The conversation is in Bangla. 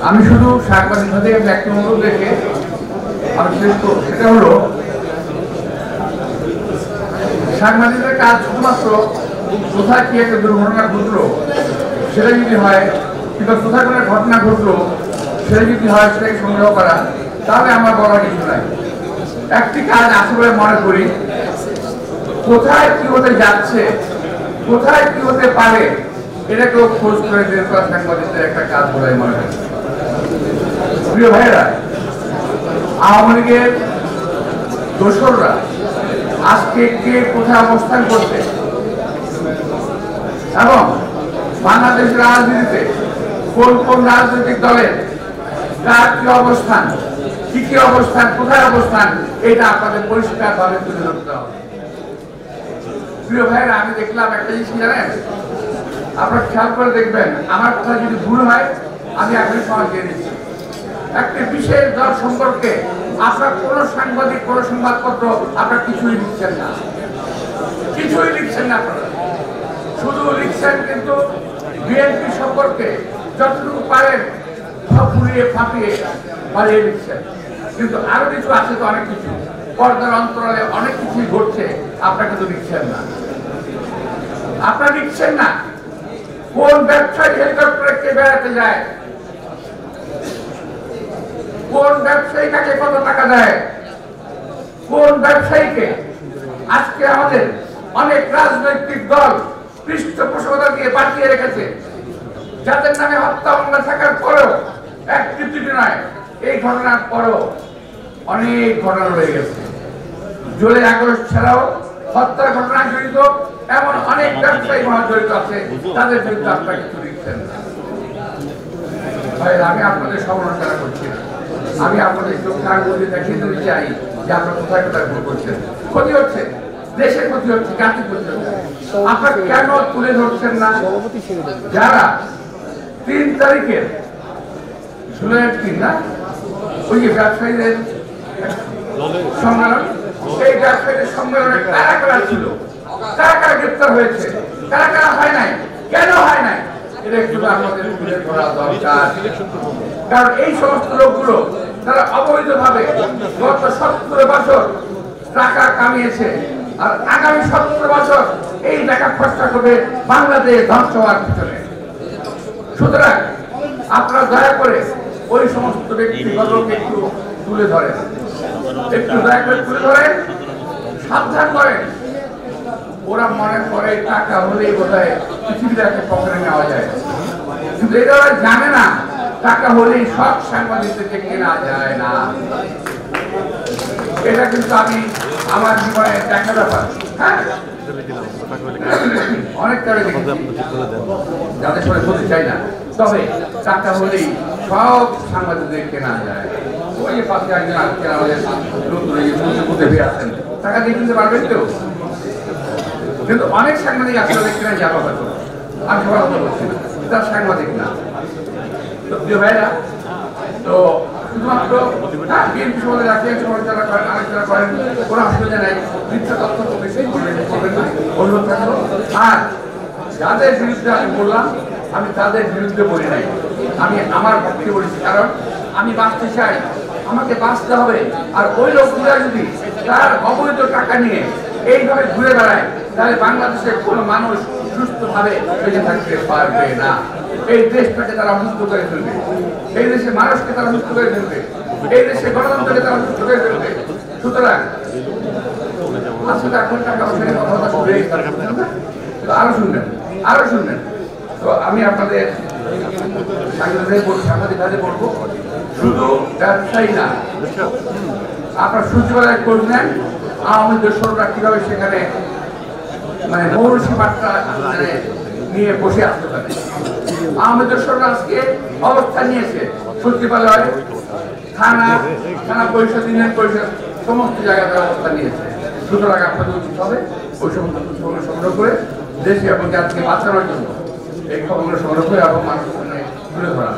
আমি শুধু সাংবাদিকদের একটা অনুরোধ রেখে আমি শেষ করব, সেটা হলো সাংবাদিকদের কাজ শুধুমাত্র কোথায় কি একটা দুর্ঘটনা ঘটলো সেটা যদি হয়, কিংবা কোথায় কোনো ঘটনা ঘটলো সেটা যদি হয় সেটাকে সংগ্রহ করা, তাহলে আমার বলার কিছু নাই। একটি কাজ আছে বলে মনে করি, কোথায় কি হতে যাচ্ছে, কোথায় কি হতে পারে, এটাকেও খোঁজ করে বের করা সাংবাদিকদের একটা কাজ বলে মনে করি। প্রিয় ভাইয়েরা, আওয়ামী লীগের দোসররা আজকে কে কোথায় অবস্থান করছে এবং বাংলাদেশের রাজনীতিতে কোন কোন রাজনৈতিক দলের কার কি অবস্থান, কি অবস্থান, কোথায় অবস্থান, এটা আপনাদের পরিষ্কার ভাবে তুলে ধরতে হবে। প্রিয় ভাইয়েরা, আমি দেখলাম একটা জিনিস জানেন, আপনারা খেয়াল করে দেখবেন, আমার কথা যদি ভুল হয় আমি এখনই সময় দিয়ে দিচ্ছি। একটি বিশেষ দল সম্পর্কে আপনার কোন সাংবাদিক, কোন সংবাদপত্র আপনারা কিছুই লিখছেন না, কিছুই লিখছেন না। আপনারা শুধু লিখছেন কিন্তু বিএনপি সম্পর্কে যতটুকু পারেন সব ফুরিয়ে ফাঁপিয়ে বাড়িয়ে লিখছেন, কিন্তু আরো কিছু আছে তো, অনেক কিছু পর্দার অন্তরালে অনেক কিছুই ঘটছে, আপনারা কিন্তু লিখছেন না। আপনারা লিখছেন না কোন ব্যবসায়ী হেলিকপ্টারে কে বেড়াতে যায়, কোন ব্যবসায়ী কাকে কত টাকা দেয়, কোন ব্যবসায়ীকে আজকে আমাদের অনেক রাজনৈতিক দল পৃষ্ঠপোষকতা দিয়ে বাঁচিয়ে রেখেছে, যাদের নামে হত্যা মামলা থাকার পরেও একটি নয়, এই ঘটনার পরেও অনেক ঘটনা রয়ে গেছে। জুলাই আগস্ট ছাড়াও হত্যার ঘটনায় জড়িত এমন অনেক ব্যবসায়ী মহা জড়িত আছে, তাদের বিরুদ্ধে আপনারা কিছু লিখছেন না। ভাই, আমি আপনাদের সমালোচনা করছি না, আমি আপনাদের চোখে আঙুল দিয়ে দেখিয়ে দিতে চাই যে আপনারা কোথায় কোথায় ভুল করছেন। ক্ষতি হচ্ছে, দেশের ক্ষতি হচ্ছে, জাতির ক্ষতি হচ্ছে। আপনারা কেন তুলে ধরছেন না যারা 3 তারিখের জুলাইয়ের 3 না, ওই যে ব্যবসায়ীদের সম্মেলন, এই ব্যবসায়ীদের সম্মেলনে কারা কারা ছিল, কারা কারা গ্রেপ্তার হয়েছে, কারা কারা হয় নাই, কেন হয় নাই, এটা একটু আমাদের তুলে ধরা দরকার। কারণ এই সমস্ত লোকগুলো তারা অবৈধভাবে গত 17 বছর টাকা কামিয়েছে, আর আগামী 17 বছর এই টাকা খরচা করবে বাংলাদেশ ধ্বংস হওয়ার পিছনে। সুতরাং আপনারা দয়া করে ওই সমস্ত ব্যক্তিগুলোকে একটু তুলে ধরেন, একটু দয়া করে তুলে ধরেন, সাবধান করেন। ওরা মনে করে টাকা হলেই বোধহয় পৃথিবীটাকে পকেটে নেওয়া যায়, কিন্তু এটা ওরা জানে না টাকা হলেই সব সাংবাদিকদেরকে কেনা যায় না। এটা কিন্তু আমি আমার জীবনে দেখা ব্যাপার। হ্যাঁ, অনেক কারণে যাদের সঙ্গে বলতে চাই না, তবে টাকা হলেই সব সাংবাদিকদের কেনা যায়। ওই যে পাশে একজন আজকে আমাদের নতুন আছেন, টাকা দিয়ে কিনতে পারবেন তো, কিন্তু অনেক সাংবাদিক আসলে কেনা যাবো হয়তো, আমি সবার কথা বলছি না, তার সাংবাদিক না। তো প্রিয় ভাইরা, তো শুধুমাত্র বিএনপি সমাজে রাখেন, সমালোচনা করেন, আলোচনা করেন, কোনো অসুবিধা নাই, মিথ্যা তথ্য করবেন না, অনুরোধ থাকলো। আর যাদের বিরুদ্ধে আমি বললাম, আমি তাদের বিরুদ্ধে বলি নাই, আমি আমার পক্ষে বলেছি, কারণ আমি বাঁচতে চাই, আমাকে বাঁচতে হবে। আর ওই লোকগুলা যদি তার অবৈধ টাকা নিয়ে এইভাবে ঘুরে বেড়ায়, তাহলে বাংলাদেশের কোনো মানুষ সুস্থভাবে বেঁচে থাকতে পারবে না। এই দেশটাকে তারা মুক্ত করে ফেলবে, এই দেশের মানুষকে তারা মুক্ত করে ফেলবে, এই দেশের গণতন্ত্রকে তারা মুক্ত করে ফেলবে। সুতরাং আসলে এখন টাকা পয়সা কথা শুনে আরো শুনবেন, আরো শুনবেন। তো আমি আপনাদের সাংবাদিক ভাবে বলবো, শুধু ব্যবসায়ী না, আপনার সচিবালয় খোঁজ নেন আওয়ামী দোসররা কিভাবে সেখানে মানে মৌরসী মাত্রা নিয়ে বসে আসতে পারে। আওয়ামী দোসররা আজকে অবস্থান নিয়েছে সচিবালয়, থানা পরিষদ, ইউনিয়ন পরিষদ, সমস্ত জায়গাতে অবস্থান নিয়েছে। সুতরাং আপনাদের উচিত হবে ওই সমস্ত খবরগুলো সংগ্রহ করে দেশে এবং জাতিকে বাঁচানোর জন্য এই খবরগুলো সংগ্রহ করে এবং মানুষের সামনে তুলে ধরা।